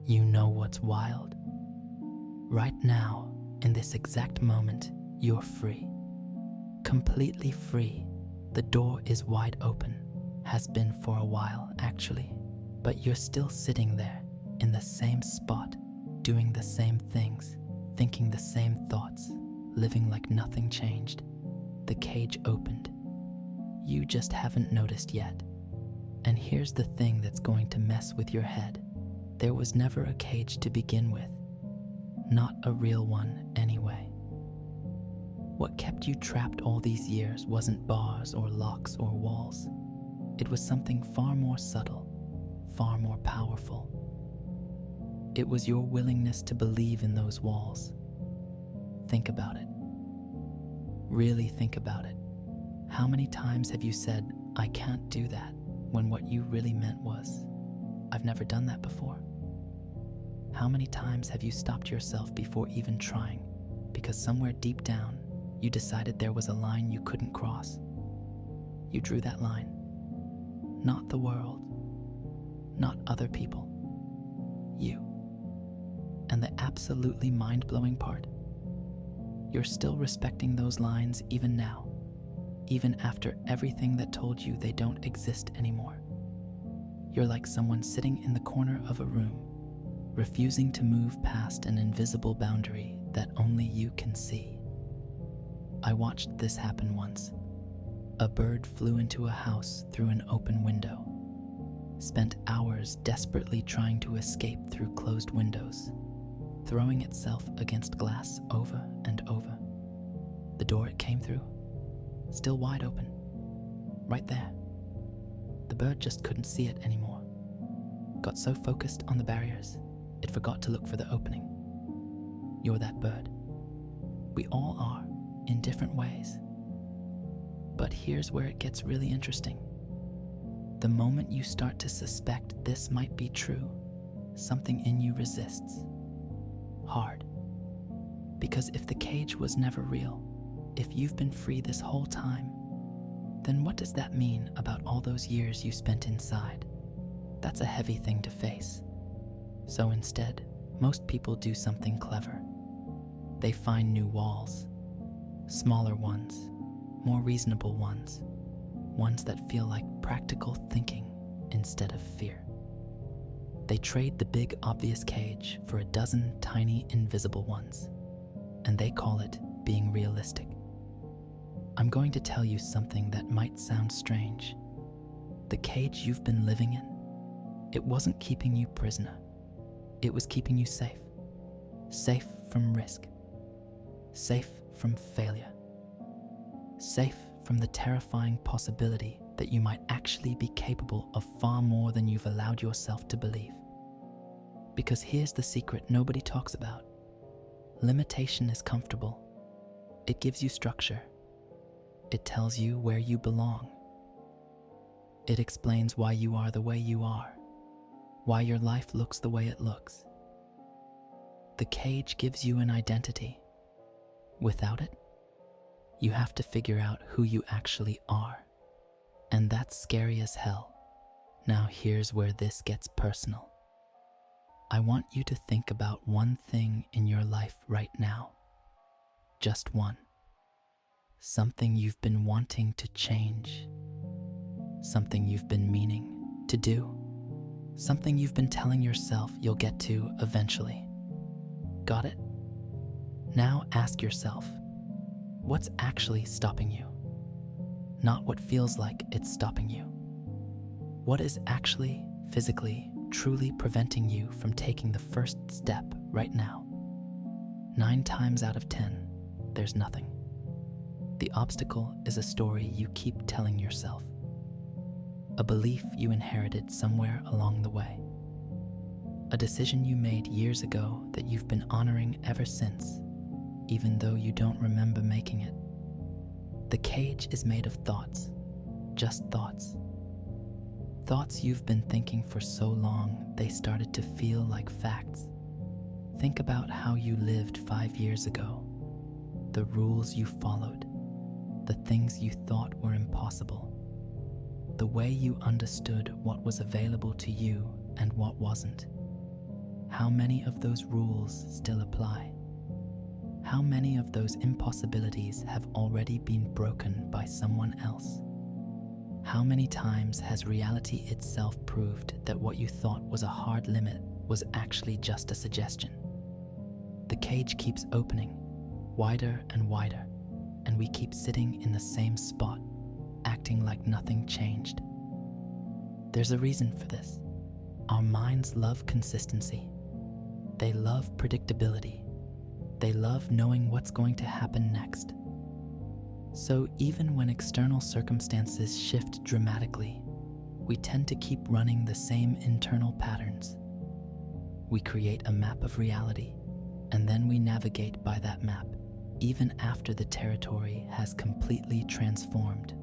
You know what's wild? Right now, in this exact moment, you're free. Completely free. The door is wide open. Has been for a while, actually. But you're still sitting there, in the same spot, doing the same things, thinking the same thoughts, living like nothing changed. The cage opened. You just haven't noticed yet. And here's the thing that's going to mess with your head. There was never a cage to begin with. Not a real one, anyway. What kept you trapped all these years wasn't bars or locks or walls. It was something far more subtle, far more powerful. It was your willingness to believe in those walls. Think about it. Really think about it. How many times have you said, "I can't do that," when what you really meant was, "I've never done that before"? How many times have you stopped yourself before even trying because somewhere deep down you decided there was a line you couldn't cross? You drew that line. Not the world, not other people, you. And the absolutely mind-blowing part, you're still respecting those lines even now, even after everything that told you they don't exist anymore. You're like someone sitting in the corner of a room, refusing to move past an invisible boundary that only you can see. I watched this happen once. A bird flew into a house through an open window, spent hours desperately trying to escape through closed windows, throwing itself against glass over and over. The door it came through, still wide open, right there. The bird just couldn't see it anymore. Got so focused on the barriers, it forgot to look for the opening. You're that bird. We all are, in different ways. But here's where it gets really interesting. The moment you start to suspect this might be true, something in you resists. Hard. Because if the cage was never real, if you've been free this whole time, then what does that mean about all those years you spent inside? That's a heavy thing to face. So instead, most people do something clever. They find new walls, smaller ones, more reasonable ones, ones that feel like practical thinking instead of fear. They trade the big obvious cage for a dozen tiny invisible ones, and they call it being realistic. I'm going to tell you something that might sound strange. The cage you've been living in, it wasn't keeping you prisoner. It was keeping you safe. Safe from risk. Safe from failure. Safe from the terrifying possibility that you might actually be capable of far more than you've allowed yourself to believe. Because here's the secret nobody talks about. Limitation is comfortable. It gives you structure. It tells you where you belong. It explains why you are the way you are, why your life looks the way it looks. The cage gives you an identity. Without it, you have to figure out who you actually are. And that's scary as hell. Now here's where this gets personal. I want you to think about one thing in your life right now. Just one. Something you've been wanting to change. Something you've been meaning to do. Something you've been telling yourself you'll get to eventually. Got it? Now ask yourself, what's actually stopping you? Not what feels like it's stopping you. What is actually, physically, truly preventing you from taking the first step right now? 9 times out of 10, there's nothing. The obstacle is a story you keep telling yourself. A belief you inherited somewhere along the way. A decision you made years ago that you've been honoring ever since, even though you don't remember making it. The cage is made of thoughts, just thoughts. Thoughts you've been thinking for so long they started to feel like facts. Think about how you lived 5 years ago, the rules you followed, the things you thought were impossible, the way you understood what was available to you and what wasn't. how many of those rules still apply? How many of those impossibilities have already been broken by someone else? How many times has reality itself proved that what you thought was a hard limit was actually just a suggestion? The cage keeps opening, wider and wider, and we keep sitting in the same spot, acting like nothing changed. There's a reason for this. Our minds love consistency. They love predictability. They love knowing what's going to happen next. So even when external circumstances shift dramatically, we tend to keep running the same internal patterns. We create a map of reality, and then we navigate by that map, even after the territory has completely transformed.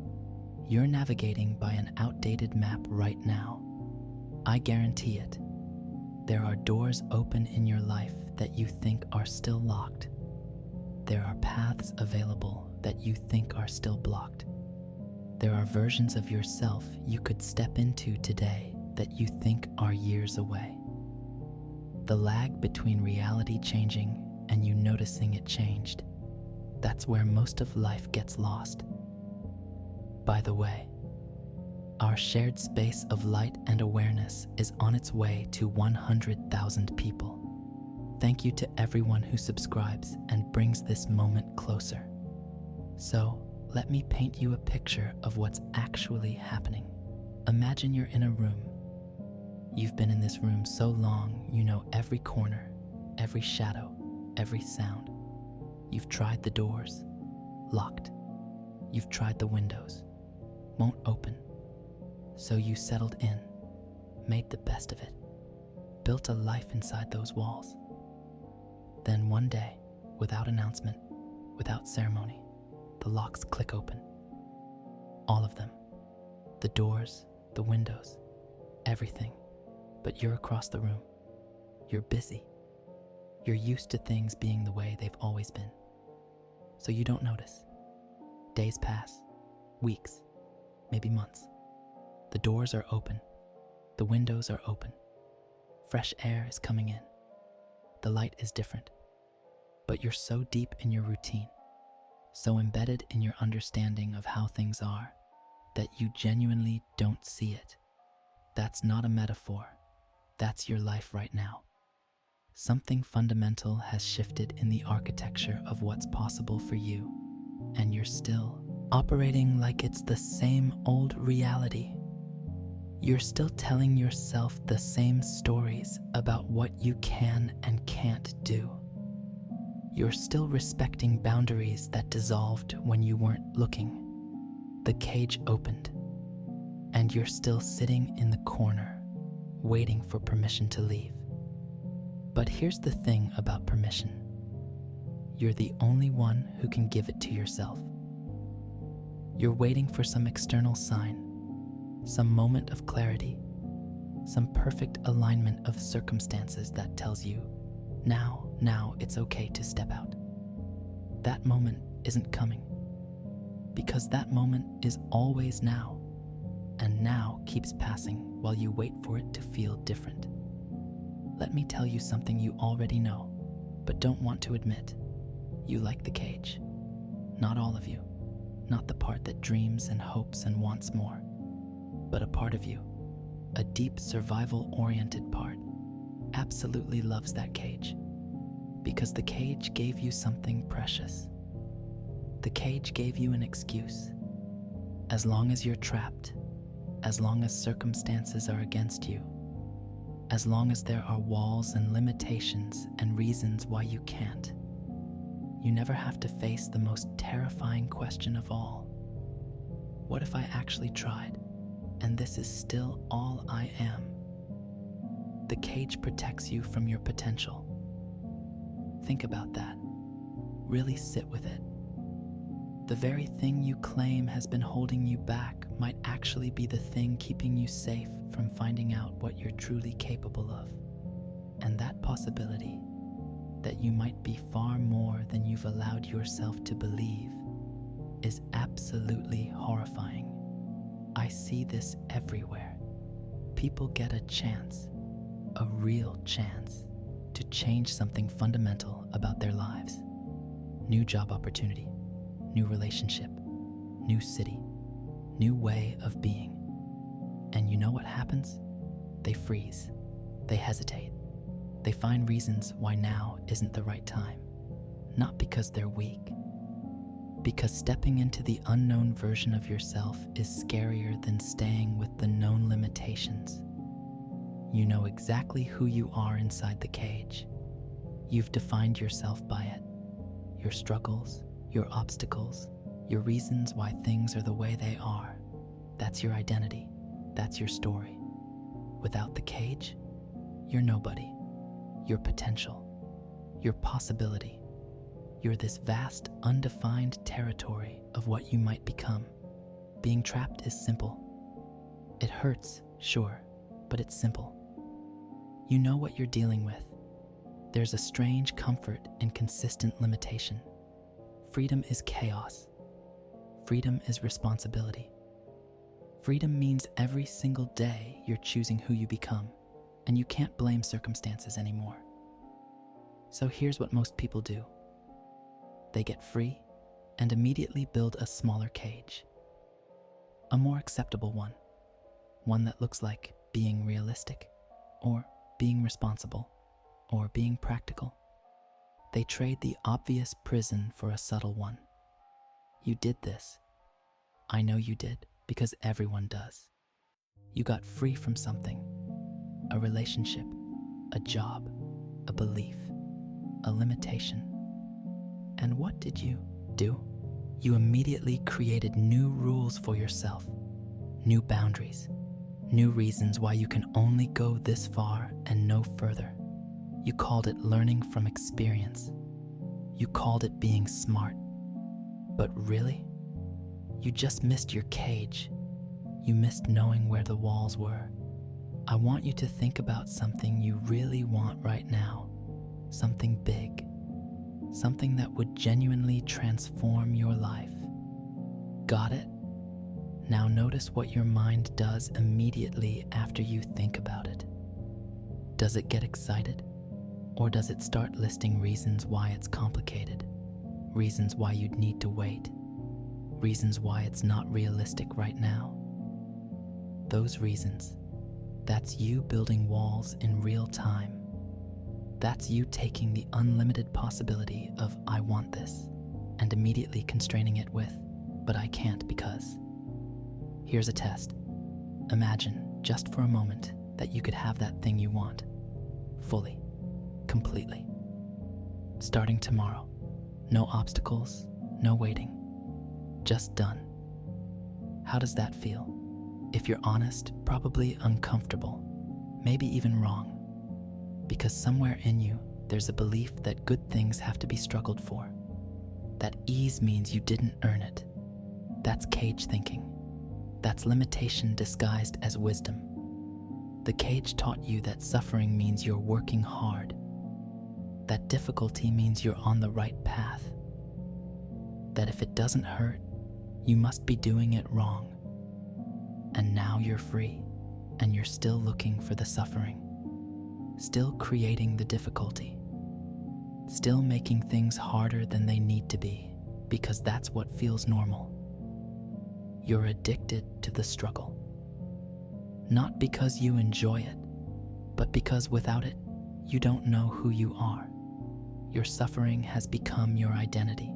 You're navigating by an outdated map right now. I guarantee it. There are doors open in your life that you think are still locked. There are paths available that you think are still blocked. There are versions of yourself you could step into today that you think are years away. The lag between reality changing and you noticing it changed, that's where most of life gets lost. By the way, our shared space of light and awareness is on its way to 100,000 people. Thank you to everyone who subscribes and brings this moment closer. So, let me paint you a picture of what's actually happening. Imagine you're in a room. You've been in this room so long, you know every corner, every shadow, every sound. You've tried the doors, locked. You've tried the windows, won't open. So you settled in, made the best of it, built a life inside those walls. Then one day, without announcement, without ceremony, the locks click open. All of them. The doors, the windows, everything. But you're across the room. You're busy. You're used to things being the way they've always been. So you don't notice. Days pass, weeks, maybe months. The doors are open. The windows are open. Fresh air is coming in. The light is different. But you're so deep in your routine, so embedded in your understanding of how things are, that you genuinely don't see it. That's not a metaphor. That's your life right now. Something fundamental has shifted in the architecture of what's possible for you, and you're still operating like it's the same old reality. You're still telling yourself the same stories about what you can and can't do. You're still respecting boundaries that dissolved when you weren't looking. The cage opened, and you're still sitting in the corner, waiting for permission to leave. But here's the thing about permission. You're the only one who can give it to yourself. You're waiting for some external sign, some moment of clarity, some perfect alignment of circumstances that tells you, now it's okay to step out. That moment isn't coming, because that moment is always now, and now keeps passing while you wait for it to feel different. Let me tell you something you already know, but don't want to admit. You like the cage. Not all of you. Not the part that dreams and hopes and wants more, but a part of you, a deep survival-oriented part, absolutely loves that cage. Because the cage gave you something precious. The cage gave you an excuse. As long as you're trapped, as long as circumstances are against you, as long as there are walls and limitations and reasons why you can't, you never have to face the most terrifying question of all. What if I actually tried, and this is still all I am? The cage protects you from your potential. Think about that. Really sit with it. The very thing you claim has been holding you back might actually be the thing keeping you safe from finding out what you're truly capable of. And that possibility, that you might be far more than you've allowed yourself to believe, is absolutely horrifying. I see this everywhere. People get a chance, a real chance, to change something fundamental about their lives. New job opportunity, new relationship, new city, new way of being. And you know what happens? They freeze. They hesitate. They find reasons why now isn't the right time. Not because they're weak. Because stepping into the unknown version of yourself is scarier than staying with the known limitations. You know exactly who you are inside the cage. You've defined yourself by it. Your struggles, your obstacles, your reasons why things are the way they are. That's your identity. That's your story. Without the cage, you're nobody. Your potential, your possibility. You're this vast, undefined territory of what you might become. Being trapped is simple. It hurts, sure, but it's simple. You know what you're dealing with. There's a strange comfort in consistent limitation. Freedom is chaos. Freedom is responsibility. Freedom means every single day you're choosing who you become, and you can't blame circumstances anymore. So here's what most people do. They get free and immediately build a smaller cage. A more acceptable one. One that looks like being realistic, or being responsible, or being practical. They trade the obvious prison for a subtle one. You did this. I know you did, because everyone does. You got free from something. A relationship, a job, a belief, a limitation. And what did you do? You immediately created new rules for yourself, new boundaries, new reasons why you can only go this far and no further. You called it learning from experience. You called it being smart. But really, you just missed your cage. You missed knowing where the walls were. I want you to think about something you really want right now, something big, something that would genuinely transform your life. Got it? Now notice what your mind does immediately after you think about it. Does it get excited? Or does it start listing reasons why it's complicated? Reasons why you'd need to wait? Reasons why it's not realistic right now? Those reasons, that's you building walls in real time. That's you taking the unlimited possibility of I want this and immediately constraining it with, but I can't because. Here's a test. Imagine, just for a moment, that you could have that thing you want, fully, completely. Starting tomorrow, no obstacles, no waiting, just done. How does that feel? If you're honest, probably uncomfortable, maybe even wrong. Because somewhere in you, there's a belief that good things have to be struggled for. That ease means you didn't earn it. That's cage thinking. That's limitation disguised as wisdom. The cage taught you that suffering means you're working hard. That difficulty means you're on the right path. That if it doesn't hurt, you must be doing it wrong. And now you're free, and you're still looking for the suffering. Still creating the difficulty. Still making things harder than they need to be, because that's what feels normal. You're addicted to the struggle. Not because you enjoy it, but because without it, you don't know who you are. Your suffering has become your identity.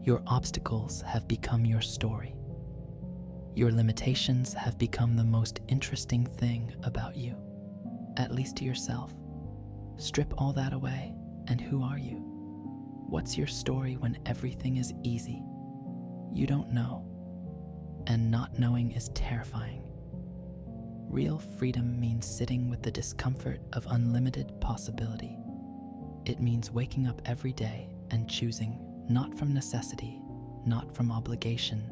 Your obstacles have become your story. Your limitations have become the most interesting thing about you, at least to yourself. Strip all that away, and who are you? What's your story when everything is easy? You don't know, and not knowing is terrifying. Real freedom means sitting with the discomfort of unlimited possibility. It means waking up every day and choosing not from necessity, not from obligation,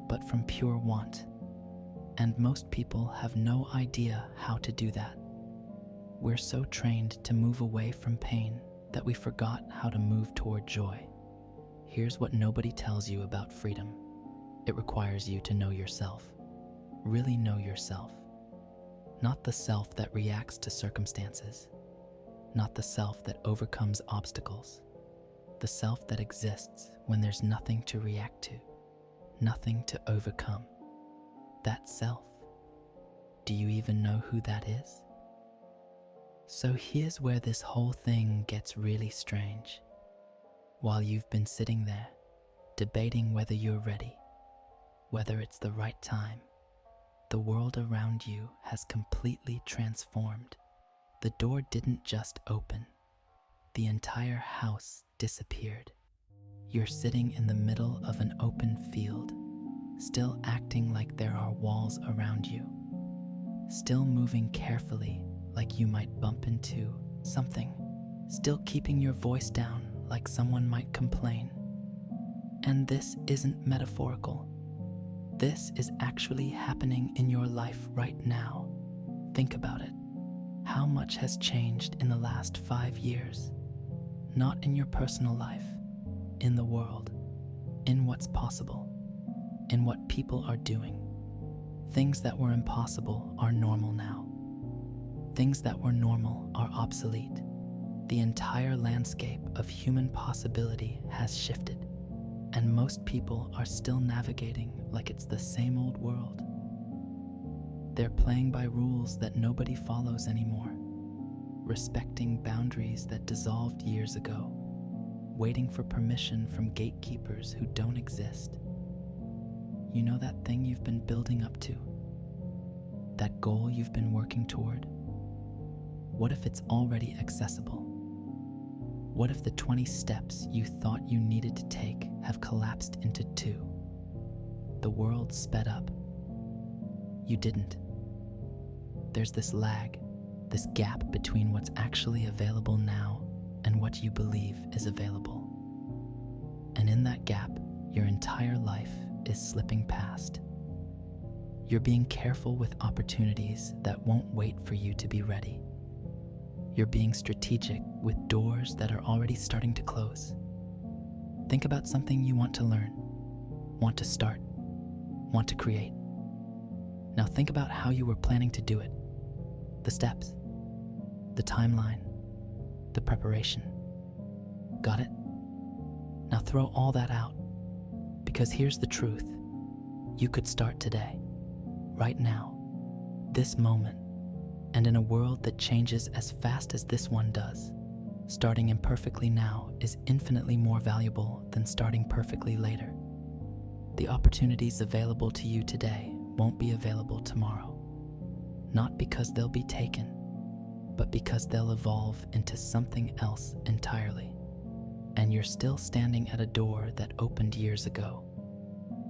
but from pure want. And most people have no idea how to do that. We're so trained to move away from pain that we forgot how to move toward joy. Here's what nobody tells you about freedom. It requires you to know yourself. Really know yourself. Not the self that reacts to circumstances. not the self that overcomes obstacles, the self that exists when there's nothing to react to, nothing to overcome. That self, do you even know who that is? So here's where this whole thing gets really strange. While you've been sitting there, debating whether you're ready, whether it's the right time, the world around you has completely transformed. The door didn't just open. The entire house disappeared. You're sitting in the middle of an open field, still acting like there are walls around you, still moving carefully like you might bump into something, still keeping your voice down like someone might complain. And this isn't metaphorical. This is actually happening in your life right now. Think about it. How much has changed in the last 5 years? Not in your personal life, in the world, in what's possible, in what people are doing. Things that were impossible are normal now. Things that were normal are obsolete. The entire landscape of human possibility has shifted, and most people are still navigating like it's the same old world. They're playing by rules that nobody follows anymore, respecting boundaries that dissolved years ago, waiting for permission from gatekeepers who don't exist. You know that thing you've been building up to? That goal you've been working toward? What if it's already accessible? What if the 20 steps you thought you needed to take have collapsed into 2? The world sped up. You didn't. There's this lag, this gap between what's actually available now and what you believe is available. And in that gap, your entire life is slipping past. You're being careful with opportunities that won't wait for you to be ready. You're being strategic with doors that are already starting to close. Think about something you want to learn, want to start, want to create. Now think about how you were planning to do it. The steps, the timeline, the preparation. Got it? Now throw all that out, because here's the truth. You could start today, right now, this moment. And in a world that changes as fast as this one does, starting imperfectly now is infinitely more valuable than starting perfectly later. The opportunities available to you today won't be available tomorrow. Not because they'll be taken, but because they'll evolve into something else entirely. And you're still standing at a door that opened years ago,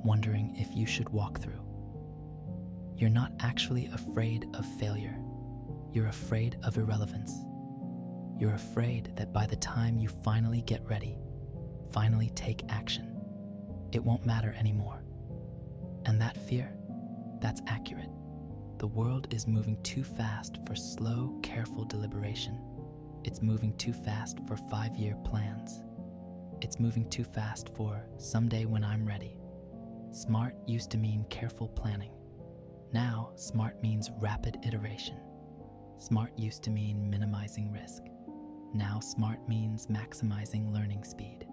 wondering if you should walk through. You're not actually afraid of failure. You're afraid of irrelevance. You're afraid that by the time you finally get ready, finally take action, it won't matter anymore. And that fear, that's accurate. The world is moving too fast for slow, careful deliberation. It's moving too fast for 5-year plans. It's moving too fast for someday when I'm ready. Smart used to mean careful planning. Now, smart means rapid iteration. Smart used to mean minimizing risk. Now smart means maximizing learning speed.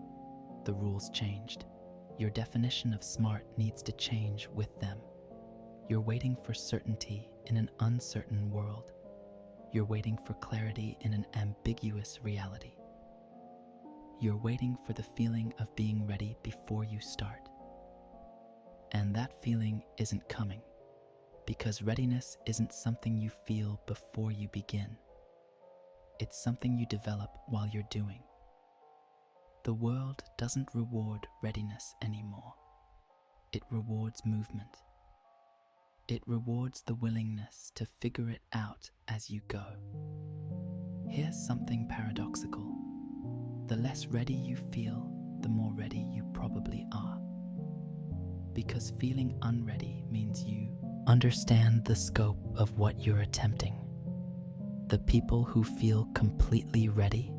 The rules changed. Your definition of smart needs to change with them. You're waiting for certainty in an uncertain world. You're waiting for clarity in an ambiguous reality. You're waiting for the feeling of being ready before you start. And that feeling isn't coming. Because readiness isn't something you feel before you begin. It's something you develop while you're doing. The world doesn't reward readiness anymore. It rewards movement. It rewards the willingness to figure it out as you go. Here's something paradoxical. The less ready you feel, the more ready you probably are. Because feeling unready means you understand the scope of what you're attempting. The people who feel completely ready,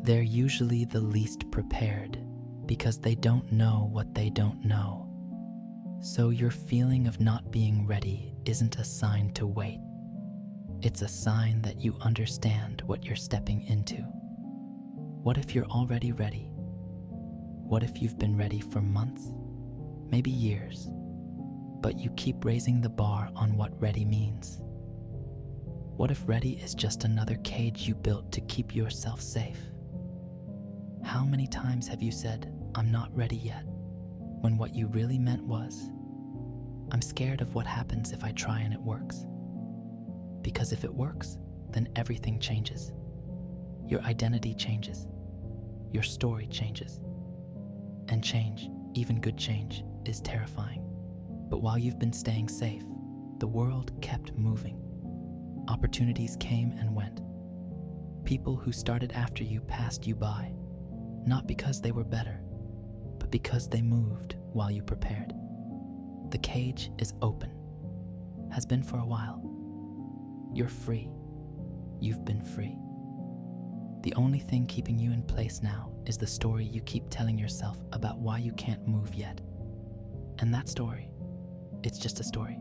they're usually the least prepared because they don't know what they don't know. So your feeling of not being ready isn't a sign to wait. It's a sign that you understand what you're stepping into. What if you're already ready? What if you've been ready for months, maybe years, but you keep raising the bar on what ready means? What if ready is just another cage you built to keep yourself safe? How many times have you said, "I'm not ready yet," when what you really meant was, "I'm scared of what happens if I try and it works"? Because if it works, then everything changes. Your identity changes. Your story changes. And change, even good change, is terrifying. But while you've been staying safe, the world kept moving. Opportunities came and went. People who started after you passed you by, not because they were better, but because they moved while you prepared. The cage is open, has been for a while. You're free. You've been free. The only thing keeping you in place now is the story you keep telling yourself about why you can't move yet. And that story, it's just a story.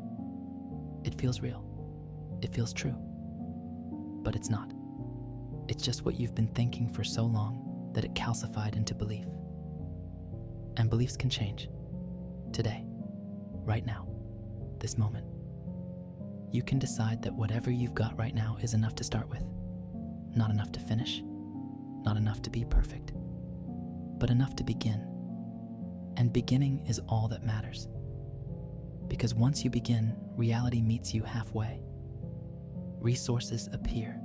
It feels real. It feels true. But it's not. It's just what you've been thinking for so long that it calcified into belief. And beliefs can change. Today. Right now. This moment. You can decide that whatever you've got right now is enough to start with. Not enough to finish. Not enough to be perfect. But enough to begin. And beginning is all that matters. Because once you begin, reality meets you halfway. Resources appear.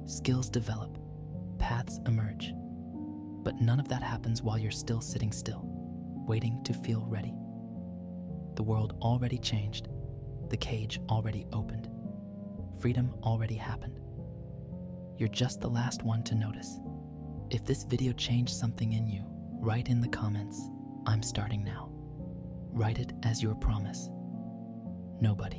Skills develop. Paths emerge. But none of that happens while you're still sitting still, waiting to feel ready. The world already changed. The cage already opened. Freedom already happened. You're just the last one to notice. If this video changed something in you, write in the comments, "I'm starting now." Write it as your promise. Nobody